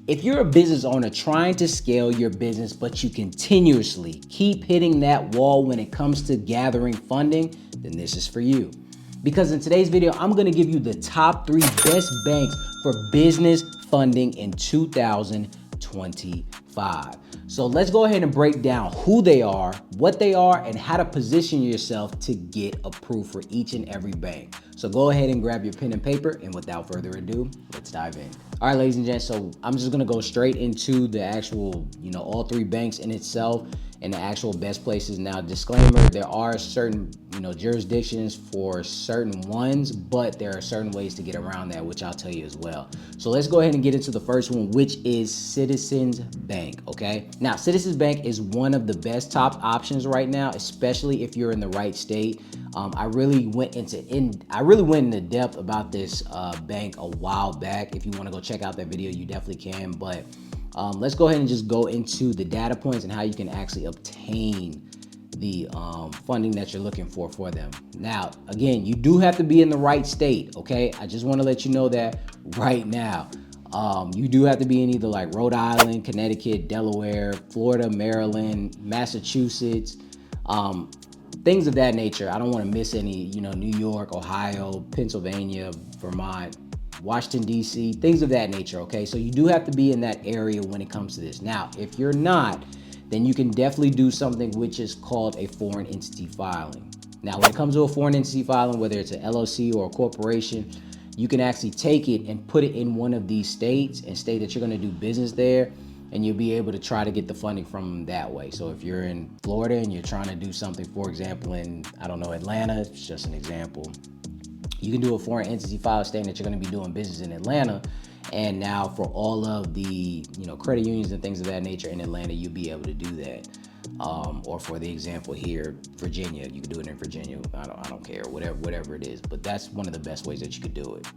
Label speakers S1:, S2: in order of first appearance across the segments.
S1: If you're a business owner trying to scale your business, but you continuously keep hitting that wall when it comes to gathering funding, then this is for you. Because in today's video, I'm gonna give you the top 3 best banks for business funding in 2025. So let's go ahead and break down who they are, what they are, and how to position yourself to get approved for each and every bank. So go ahead and grab your pen and paper, and without further ado, let's dive in. All right, ladies and gents, so I'm just gonna go straight into the actual, all 3 banks in itself and the actual best places. Now, disclaimer, there are certain, jurisdictions for certain ones, but there are certain ways to get around that, which I'll tell you as well. So let's go ahead and get into the first one, which is Citizens Bank, okay? Now, Citizens Bank is one of the best top options right now, especially if you're in the right state. I really went into depth about this bank a while back. If you want to go check out that video, you definitely can. But let's go ahead and just go into the data points and how you can actually obtain the funding that you're looking for them. Now, again, you do have to be in the right state, okay? I just want to let you know that right now. You do have to be in either like Rhode Island, Connecticut, Delaware, Florida, Maryland, Massachusetts, things of that nature. I don't want to miss any, New York, Ohio, Pennsylvania, Vermont, Washington, D.C., things of that nature, okay? So you do have to be in that area when it comes to this. Now, if you're not, then you can definitely do something which is called a foreign entity filing. Now, when it comes to a foreign entity filing, whether it's an LLC or a corporation, you can actually take it and put it in one of these states and state that you're going to do business there, and you'll be able to try to get the funding from that way. So if you're in Florida and you're trying to do something, for example, in, Atlanta, it's just an example, you can do a foreign entity file stating that you're going to be doing business in Atlanta. And now for all of the, credit unions and things of that nature in Atlanta, you'll be able to do that. Or for the example here, Virginia, you can do it in Virginia. I don't care, whatever it is, but that's one of the best ways that you could do it.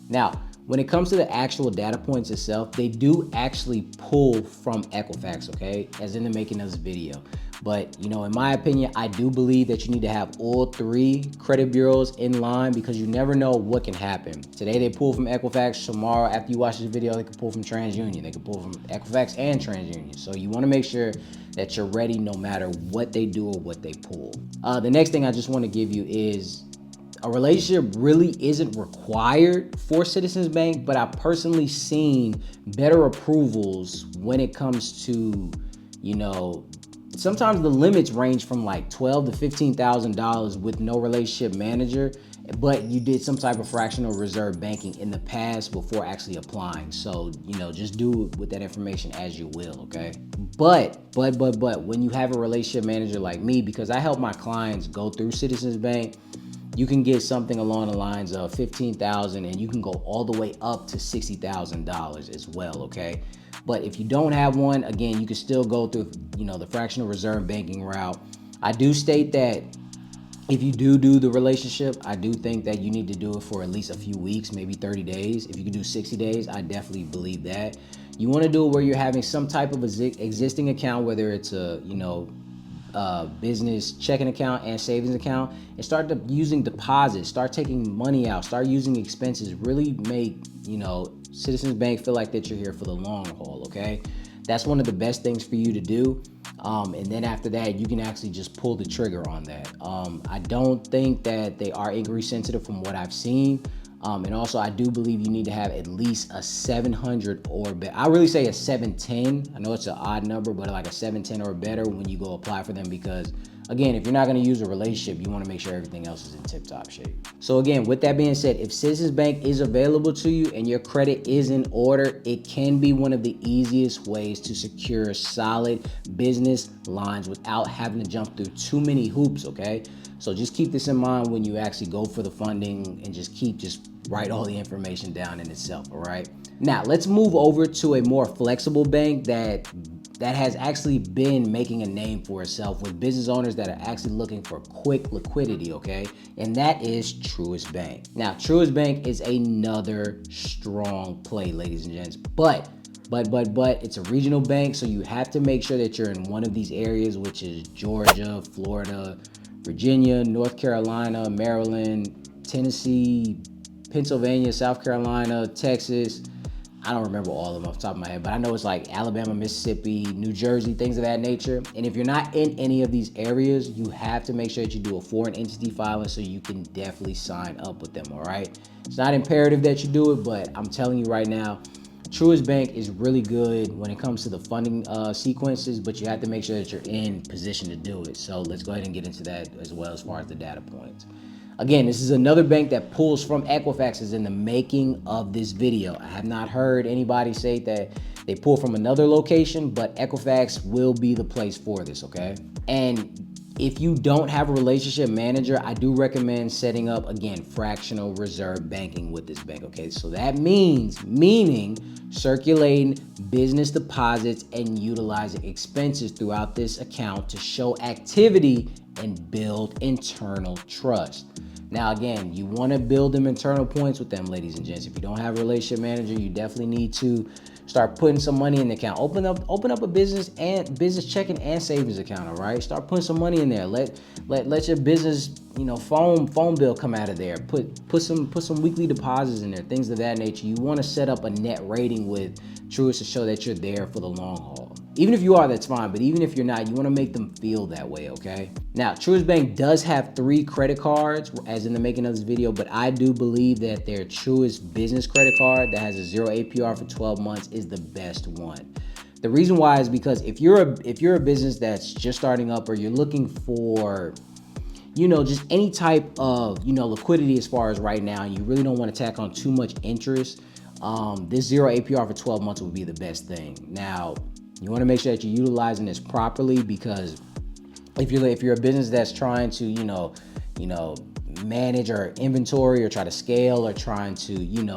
S1: Now, when it comes to the actual data points itself, they do actually pull from Equifax, okay, as in the making of this video. But, in my opinion, I do believe that you need to have all 3 credit bureaus in line, because you never know what can happen. Today they pull from Equifax. Tomorrow, after you watch this video, they can pull from TransUnion. They can pull from Equifax and TransUnion. So you want to make sure that you're ready no matter what they do or what they pull. The next thing I just want to give you is a relationship really isn't required for Citizens Bank, but I've personally seen better approvals when it comes to, sometimes the limits range from like $12,000 to $15,000 with no relationship manager, but you did some type of fractional reserve banking in the past before actually applying. So, just do with that information as you will, okay? But when you have a relationship manager like me, because I help my clients go through Citizens Bank, you can get something along the lines of $15,000, and you can go all the way up to $60,000 as well, okay? But if you don't have one, again, you can still go through, the fractional reserve banking route. I do state that if you do the relationship, I do think that you need to do it for at least a few weeks, maybe 30 days. If you can do 60 days, I definitely believe that. You want to do it where you're having some type of existing account, whether it's a, business checking account and savings account, and start using deposits, start taking money out, start using expenses. Really make, Citizens Bank feel like that you're here for the long haul, okay? That's one of the best things for you to do. And then after that, you can actually just pull the trigger on that. I don't think that they are inquiry sensitive from what I've seen. And also, I do believe you need to have at least a 700 or better. I really say a 710. I know it's an odd number, but like a 710 or better when you go apply for them, because again, if you're not going to use a relationship, you want to make sure everything else is in tip-top shape. So again, with that being said, if Citizens Bank is available to you and your credit is in order, it can be one of the easiest ways to secure solid business lines without having to jump through too many hoops, okay? So just keep this in mind when you actually go for the funding, and just write all the information down in itself, all right? Now, let's move over to a more flexible bank that has actually been making a name for itself with business owners that are actually looking for quick liquidity, okay? And that is Truest Bank. Now, Truest Bank is another strong play, ladies and gents, but it's a regional bank, so you have to make sure that you're in one of these areas, which is Georgia, Florida, Virginia, North Carolina, Maryland, Tennessee, Pennsylvania, South Carolina, Texas. I don't remember all of them off the top of my head, but I know it's like Alabama, Mississippi, New Jersey, things of that nature. And if you're not in any of these areas, you have to make sure that you do a foreign entity filing so you can definitely sign up with them, all right? It's not imperative that you do it, but I'm telling you right now, Truest Bank is really good when it comes to the funding sequences, but you have to make sure that you're in position to do it. So let's go ahead and get into that as well as far as the data points. Again, this is another bank that pulls from Equifax is in the making of this video. I have not heard anybody say that they pull from another location, but Equifax will be the place for this, okay? And if you don't have a relationship manager, I do recommend setting up, again, fractional reserve banking with this bank, okay? So that meaning circulating business deposits and utilizing expenses throughout this account to show activity and build internal trust. Now, again, you want to build them internal points with them, ladies and gents. If you don't have a relationship manager, you definitely need to start putting some money in the account. Open up a business checking and savings account, all right? Start putting some money in there. Let your business, phone bill come out of there. Put some weekly deposits in there, things of that nature. You want to set up a net rating with Truist to show that you're there for the long haul. Even if you are, that's fine, but even if you're not, you want to make them feel that way, okay? Now, Truist Bank does have 3 credit cards, as in the making of this video, but I do believe that their Truist business credit card that has a 0 APR for 12 months is the best one. The reason why is because if you're a business that's just starting up, or you're looking for, just any type of, liquidity as far as right now, and you really don't want to tack on too much interest, this 0 APR for 12 months would be the best thing. Now, you want to make sure that you're utilizing this properly, because if you're a business that's trying to, manage or inventory or try to scale or trying to,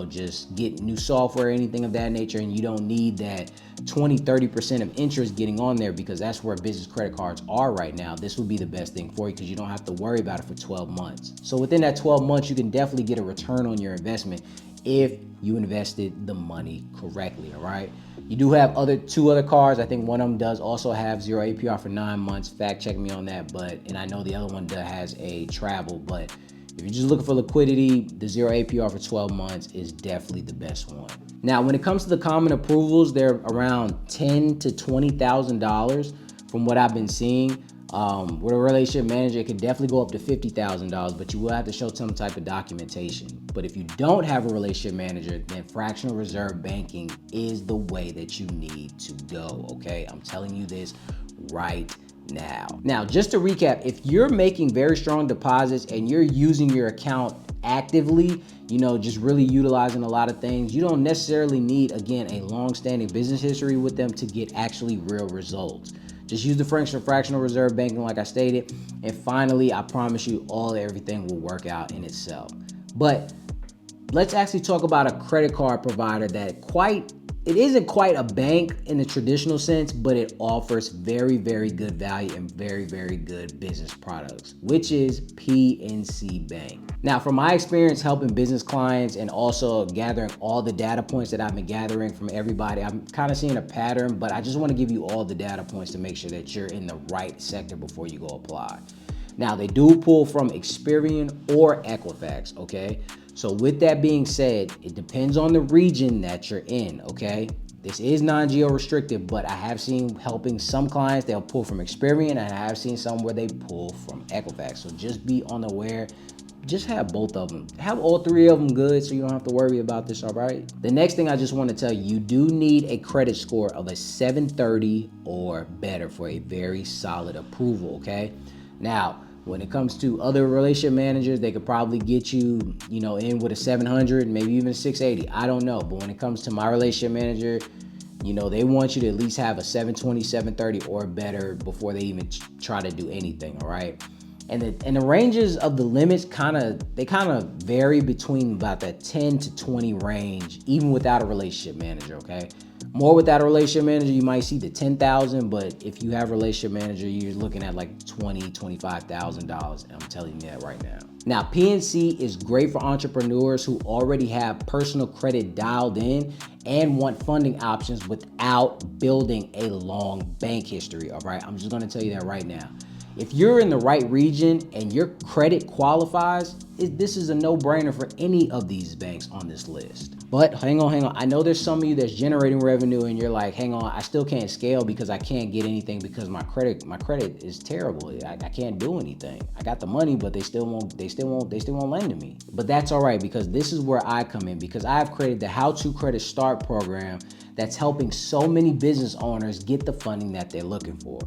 S1: just get new software or anything of that nature, and you don't need that 20-30% of interest getting on there, because that's where business credit cards are right now, this would be the best thing for you, because you don't have to worry about it for 12 months. So within that 12 months, you can definitely get a return on your investment if you invested the money correctly, all right? You do have 2 other cards. I think one of them does also have 0 APR for 9 months. Fact check me on that, and I know the other one has a travel, but if you're just looking for liquidity, the 0 APR for 12 months is definitely the best one. Now, when it comes to the common approvals, they're around $10,000 to $20,000 from what I've been seeing. With a relationship manager, it could definitely go up to $50,000, but you will have to show some type of documentation. But if you don't have a relationship manager, then fractional reserve banking is the way that you need to go, okay? I'm telling you this right now. Now, just to recap, if you're making very strong deposits and you're using your account actively, just really utilizing a lot of things, you don't necessarily need, again, a long-standing business history with them to get actually real results. Just use the fractional reserve banking like I stated. And finally, I promise you everything will work out in itself. But let's actually talk about a credit card provider that it isn't quite a bank in the traditional sense, but it offers very, very good value and very, very good business products, which is PNC Bank. Now, from my experience helping business clients and also gathering all the data points that I've been gathering from everybody, I'm kind of seeing a pattern, but I just want to give you all the data points to make sure that you're in the right sector before you go apply. Now, they do pull from Experian or Equifax, okay? So with that being said, it depends on the region that you're in, okay? This is non-geo restrictive, but I have seen helping some clients, they'll pull from Experian, and I have seen some where they pull from Equifax. So just be unaware. Just have both of them. Have all 3 of them good so you don't have to worry about this, all right? The next thing I just want to tell you, you do need a credit score of a 730 or better for a very solid approval, okay? Now, when it comes to other relationship managers, they could probably get you, in with a 700, maybe even a 680. I don't know. But when it comes to my relationship manager, they want you to at least have a 720, 730 or better before they even try to do anything, all right? And the ranges of the limits kind of vary between about that 10 to 20 range, even without a relationship manager, okay? More without a relationship manager, you might see the 10,000, but if you have a relationship manager, you're looking at like $20,000-$25,000. And I'm telling you that right now. Now, PNC is great for entrepreneurs who already have personal credit dialed in and want funding options without building a long bank history, all right? I'm just gonna tell you that right now. If you're in the right region and your credit qualifies, this is a no-brainer for any of these banks on this list. But hang on. I know there's some of you that's generating revenue and you're like, hang on, I still can't scale because I can't get anything because my credit is terrible. I can't do anything. I got the money, but they still won't lend to me. But that's all right, because this is where I come in, because I've created the How to Credit Start program that's helping so many business owners get the funding that they're looking for.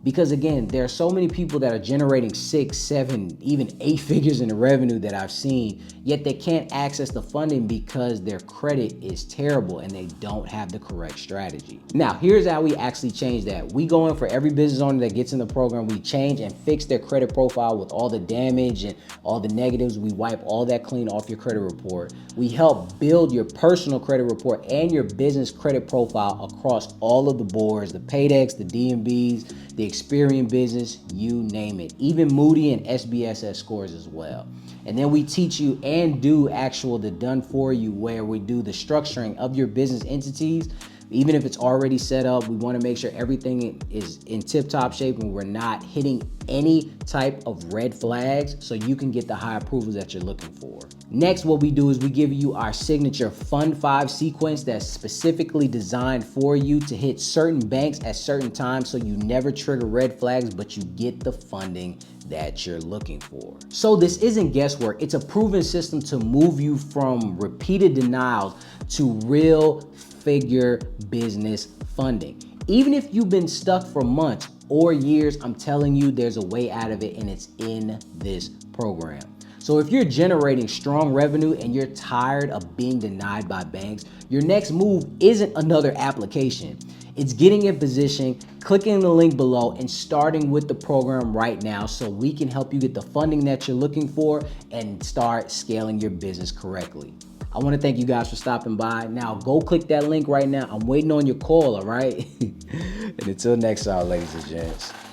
S1: Because again, there are so many people that are generating 6, 7, even 8 figures in the revenue that I've seen, yet they can't access the funding because their credit is terrible and they don't have the correct strategy. Now, here's how we actually change that. We go in for every business owner that gets in the program, we change and fix their credit profile with all the damage and all the negatives. We wipe all that clean off your credit report. We help build your personal credit report and your business credit profile across all of the boards, the Paydex, the DMBs, the Experian Business, you name it, even Moody and SBSS scores as well. And then we teach you and do the done for you, where we do the structuring of your business entities. Even if it's already set up, we want to make sure everything is in tip-top shape and we're not hitting any type of red flags, so you can get the high approvals that you're looking for. Next, what we do is we give you our signature Fund 5 sequence that's specifically designed for you to hit certain banks at certain times, so you never trigger red flags, but you get the funding that you're looking for. So this isn't guesswork. It's a proven system to move you from repeated denials to real figure business funding. Even if you've been stuck for months or years, I'm telling you, there's a way out of it, and it's in this program. So if you're generating strong revenue and you're tired of being denied by banks, your next move isn't another application. It's getting in position, clicking the link below, and starting with the program right now, so we can help you get the funding that you're looking for and start scaling your business correctly. I want to thank you guys for stopping by. Now go click that link right now. I'm waiting on your call, all right? And until next time, ladies and gents.